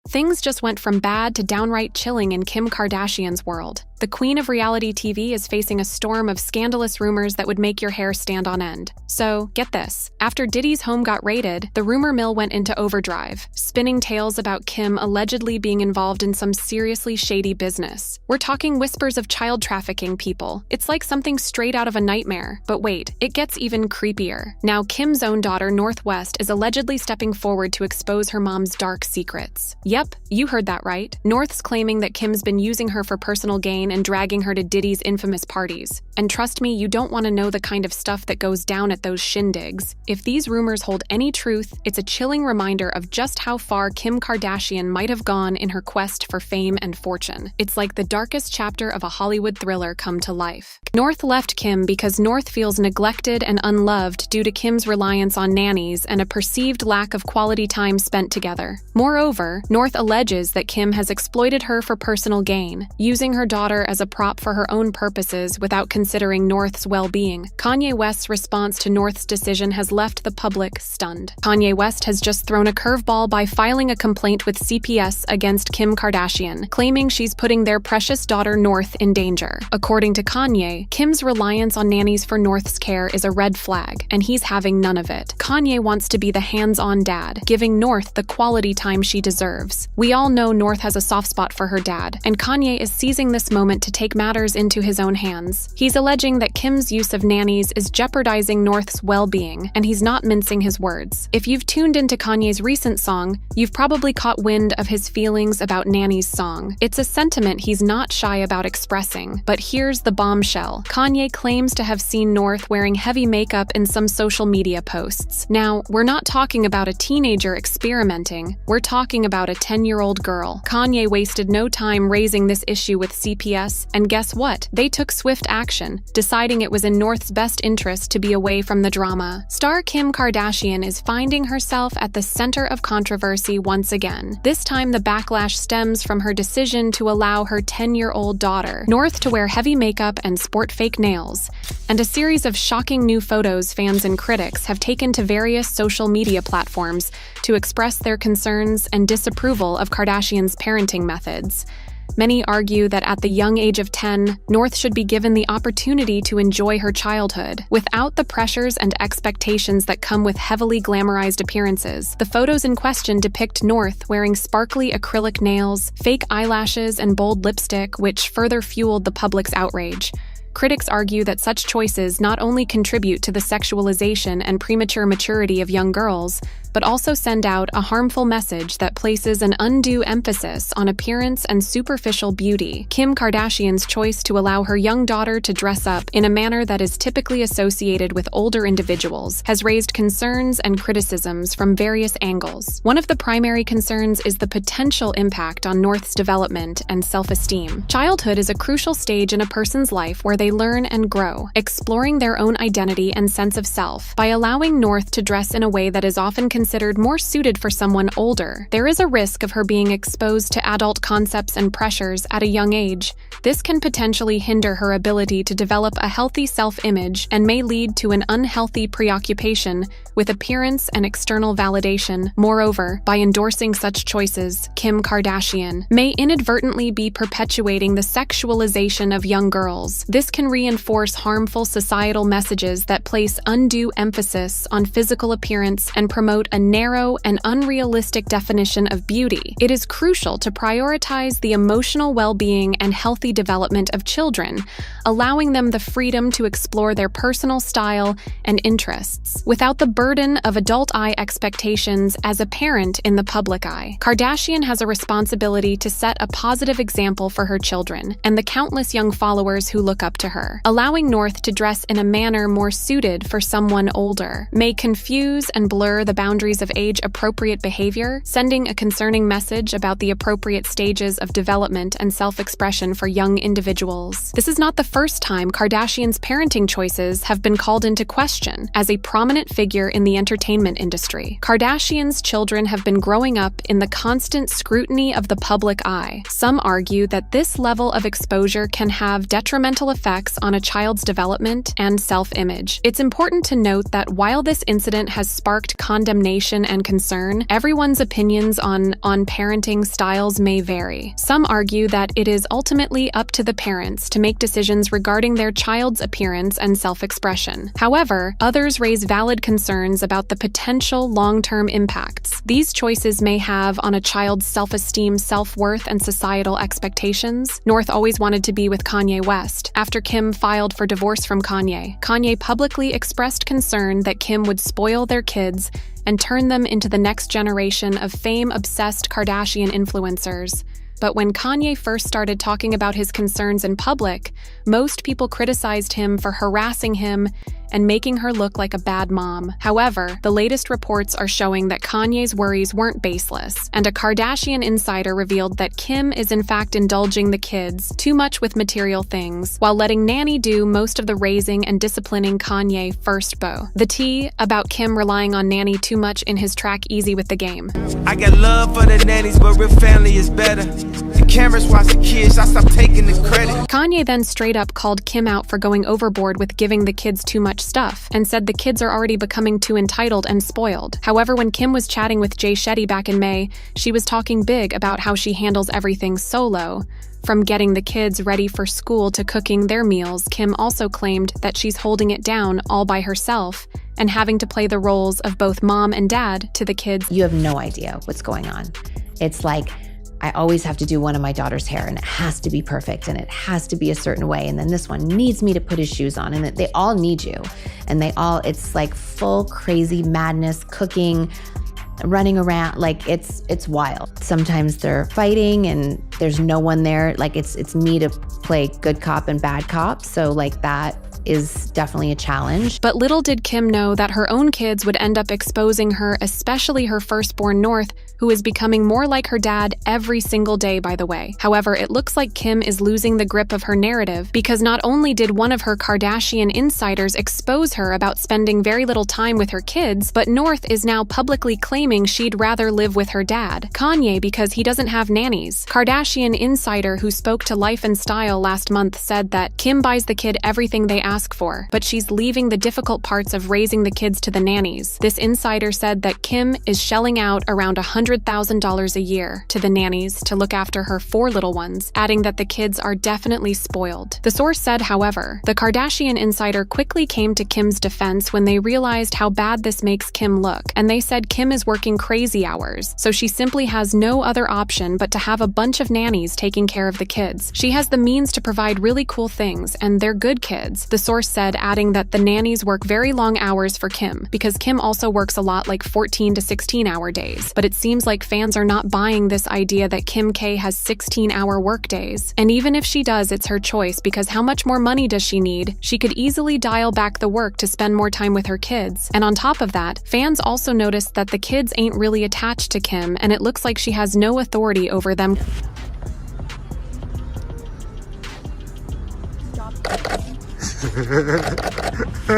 Things just went from bad to downright chilling in Kim Kardashian's world. The queen of reality TV is facing a storm of scandalous rumors that would make your hair stand on end. So, get this. After Diddy's home got raided, the rumor mill went into overdrive, spinning tales about Kim allegedly being involved in some seriously shady business. We're talking whispers of child trafficking, people. It's like something straight out of a nightmare. But wait, it gets even creepier. Now, Kim's own daughter, Northwest, is allegedly stepping forward to expose her mom's dark secrets. Yep, you heard that right. North's claiming that Kim's been using her for personal gain and dragging her to Diddy's infamous parties. And trust me, you don't want to know the kind of stuff that goes down at those shindigs. If these rumors hold any truth, it's a chilling reminder of just how far Kim Kardashian might have gone in her quest for fame and fortune. It's like the darkest chapter of a Hollywood thriller come to life. North left Kim because North feels neglected and unloved due to Kim's reliance on nannies and a perceived lack of quality time spent together. Moreover, North alleges that Kim has exploited her for personal gain, using her daughter as a prop for her own purposes without considering North's well-being. Kanye West's response to North's decision has left the public stunned. Kanye West has just thrown a curveball by filing a complaint with CPS against Kim Kardashian, claiming she's putting their precious daughter North in danger. According to Kanye, Kim's reliance on nannies for North's care is a red flag, and he's having none of it. Kanye wants to be the hands-on dad, giving North the quality time she deserves. We all know North has a soft spot for her dad, and Kanye is seizing this moment to take matters into his own hands. He's alleging that Kim's use of nannies is jeopardizing North's well-being, and he's not mincing his words. If you've tuned into Kanye's recent song, you've probably caught wind of his feelings about Nanny's song. It's a sentiment he's not shy about expressing, but here's the bombshell. Kanye claims to have seen North wearing heavy makeup in some social media posts. Now, we're not talking about a teenager experimenting, we're talking about a 10-year-old girl. Kanye wasted no time raising this issue with CPS, and guess what? They took swift action, deciding it was in North's best interest to be away from the drama. Star Kim Kardashian is finding herself at the center of controversy once again. This time, the backlash stems from her decision to allow her 10-year-old daughter, North, to wear heavy makeup and sport fake nails, and a series of shocking new photos fans and critics have taken to various social media platforms to express their concerns and disapproval of Kardashian's parenting methods. Many argue that at the young age of 10, North should be given the opportunity to enjoy her childhood, without the pressures and expectations that come with heavily glamorized appearances. The photos in question depict North wearing sparkly acrylic nails, fake eyelashes, and bold lipstick, which further fueled the public's outrage. Critics argue that such choices not only contribute to the sexualization and premature maturity of young girls, but also send out a harmful message that places an undue emphasis on appearance and superficial beauty. Kim Kardashian's choice to allow her young daughter to dress up in a manner that is typically associated with older individuals has raised concerns and criticisms from various angles. One of the primary concerns is the potential impact on North's development and self-esteem. Childhood is a crucial stage in a person's life where they learn and grow, exploring their own identity and sense of self. By allowing North to dress in a way that is often considered more suited for someone older, there is a risk of her being exposed to adult concepts and pressures at a young age. This can potentially hinder her ability to develop a healthy self-image and may lead to an unhealthy preoccupation with appearance and external validation. Moreover, by endorsing such choices, Kim Kardashian may inadvertently be perpetuating the sexualization of young girls. This can reinforce harmful societal messages that place undue emphasis on physical appearance and promote a narrow and unrealistic definition of beauty. It is crucial to prioritize the emotional well-being and healthy development of children, allowing them the freedom to explore their personal style and interests, without the burden of adult eye expectations as a parent in the public eye. Kardashian has a responsibility to set a positive example for her children and the countless young followers who look up to her. Allowing North to dress in a manner more suited for someone older may confuse and blur the boundaries of age-appropriate behavior, sending a concerning message about the appropriate stages of development and self-expression for young individuals. This is not the first time Kardashian's parenting choices have been called into question. As a prominent figure in the entertainment industry, Kardashian's children have been growing up in the constant scrutiny of the public eye. Some argue that this level of exposure can have detrimental effects on a child's development and self-image. It's important to note that while this incident has sparked condemnation imagination and concern, everyone's opinions on parenting styles may vary. Some argue that it is ultimately up to the parents to make decisions regarding their child's appearance and self-expression. However, others raise valid concerns about the potential long-term impacts these choices may have on a child's self-esteem, self-worth, and societal expectations. North always wanted to be with Kanye West. After Kim filed for divorce from Kanye, Kanye publicly expressed concern that Kim would spoil their kids and turn them into the next generation of fame-obsessed Kardashian influencers. But when Kanye first started talking about his concerns in public, most people criticized him for harassing him and making her look like a bad mom. However, the latest reports are showing that Kanye's worries weren't baseless, and a Kardashian insider revealed that Kim is in fact indulging the kids too much with material things, while letting Nanny do most of the raising and disciplining Kanye first beau. The tea about Kim relying on Nanny too much in his track Easy with the Game. I got love for the nannies, but real family is better. The cameras watch the kids, I stop taking the credit. Kanye then straight up called Kim out for going overboard with giving the kids too much stuff, and said the kids are already becoming too entitled and spoiled. However, when Kim was chatting with Shady back in May, she was talking big about how she handles everything solo. From getting the kids ready for school to cooking their meals, Kim also claimed that she's holding it down all by herself and having to play the roles of both mom and dad to the kids. You have no idea what's going on. It's like, I always have to do one of my daughter's hair, and it has to be perfect, and it has to be a certain way, and then this one needs me to put his shoes on, and they all need you. And it's like full crazy madness, cooking, running around, like it's wild. Sometimes they're fighting and there's no one there. Like it's me to play good cop and bad cop, so like that is definitely a challenge. But little did Kim know that her own kids would end up exposing her, especially her firstborn North, who is becoming more like her dad every single day, by the way. However, it looks like Kim is losing the grip of her narrative, because not only did one of her Kardashian insiders expose her about spending very little time with her kids, but North is now publicly claiming she'd rather live with her dad, Kanye, because he doesn't have nannies. Kardashian insider who spoke to Life and Style last month said that Kim buys the kid everything they ask for, but she's leaving the difficult parts of raising the kids to the nannies. This insider said that Kim is shelling out around $100,000 a year to the nannies to look after her 4 little ones, adding that the kids are definitely spoiled. The source said, however, the Kardashian insider quickly came to Kim's defense when they realized how bad this makes Kim look, and they said Kim is working crazy hours, so she simply has no other option but to have a bunch of nannies taking care of the kids. She has the means to provide really cool things, and they're good kids, the source said, adding that the nannies work very long hours for Kim, because Kim also works a lot, like 14 to 16-hour days. But it seems like fans are not buying this idea that Kim K has 16-hour work days. And even if she does, it's her choice, because how much more money does she need? She could easily dial back the work to spend more time with her kids. And on top of that, fans also noticed that the kids ain't really attached to Kim, and it looks like she has no authority over them.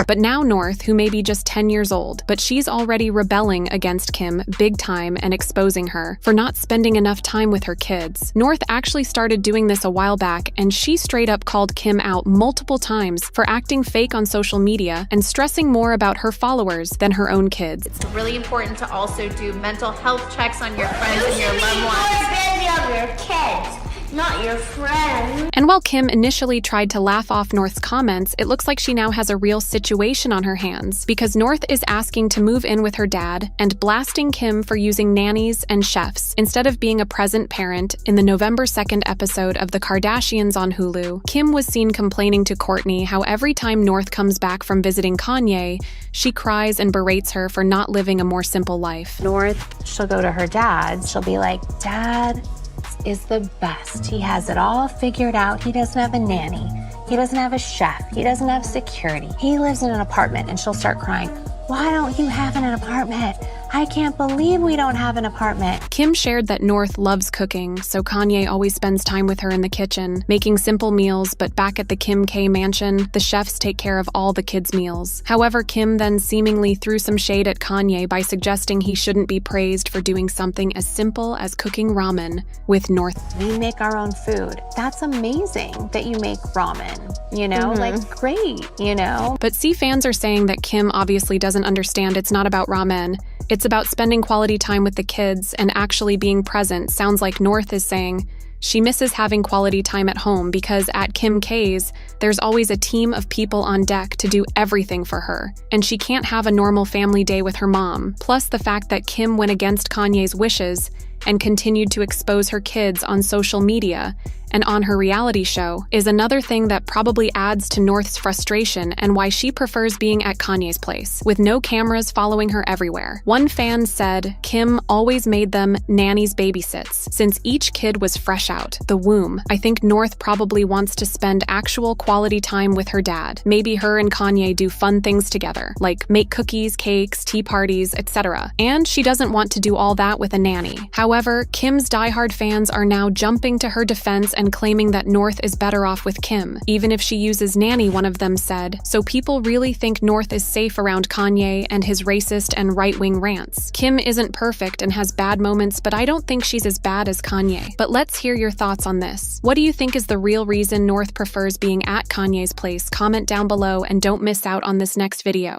But now North, who may be just 10 years old, but she's already rebelling against Kim big time and exposing her for not spending enough time with her kids. North actually started doing this a while back, and she straight up called Kim out multiple times for acting fake on social media and stressing more about her followers than her own kids. It's really important to also do mental health checks on your friends and your loved ones. You of your kids, not your friends. And while Kim initially tried to laugh off North's comments, it looks like she now has a real situation on her hands, because North is asking to move in with her dad and blasting Kim for using nannies and chefs instead of being a present parent. In the November 2nd episode of The Kardashians on Hulu, Kim was seen complaining to Kourtney how every time North comes back from visiting Kanye, she cries and berates her for not living a more simple life. North, she'll go to her dad, she'll be like, "Dad is the best. He has it all figured out. He doesn't have a nanny. He doesn't have a chef. He doesn't have security. He lives in an apartment." And she'll start crying. "Why don't you have an apartment? I can't believe we don't have an apartment." Kim shared that North loves cooking, so Kanye always spends time with her in the kitchen, making simple meals, but back at the Kim K mansion, the chefs take care of all the kids' meals. However, Kim then seemingly threw some shade at Kanye by suggesting he shouldn't be praised for doing something as simple as cooking ramen with North. "We make our own food. That's amazing that you make ramen, you know, like great, you know." But fans are saying that Kim obviously doesn't understand it's not about ramen. It's It's about spending quality time with the kids and actually being present. Sounds like North is saying she misses having quality time at home because at Kim K's, there's always a team of people on deck to do everything for her, and she can't have a normal family day with her mom. Plus the fact that Kim went against Kanye's wishes and continued to expose her kids on social media and on her reality show is another thing that probably adds to North's frustration and why she prefers being at Kanye's place, with no cameras following her everywhere. One fan said Kim always made them nannies babysits, since each kid was fresh out the womb. I think North probably wants to spend actual quality time with her dad. Maybe her and Kanye do fun things together, like make cookies, cakes, tea parties, etc. And she doesn't want to do all that with a nanny. However, Kim's diehard fans are now jumping to her defense and claiming that North is better off with Kim, even if she uses nanny, one of them said. So people really think North is safe around Kanye and his racist and right-wing rants. Kim isn't perfect and has bad moments, but I don't think she's as bad as Kanye. But let's hear your thoughts on this. What do you think is the real reason North prefers being at Kanye's place? Comment down below and don't miss out on this next video.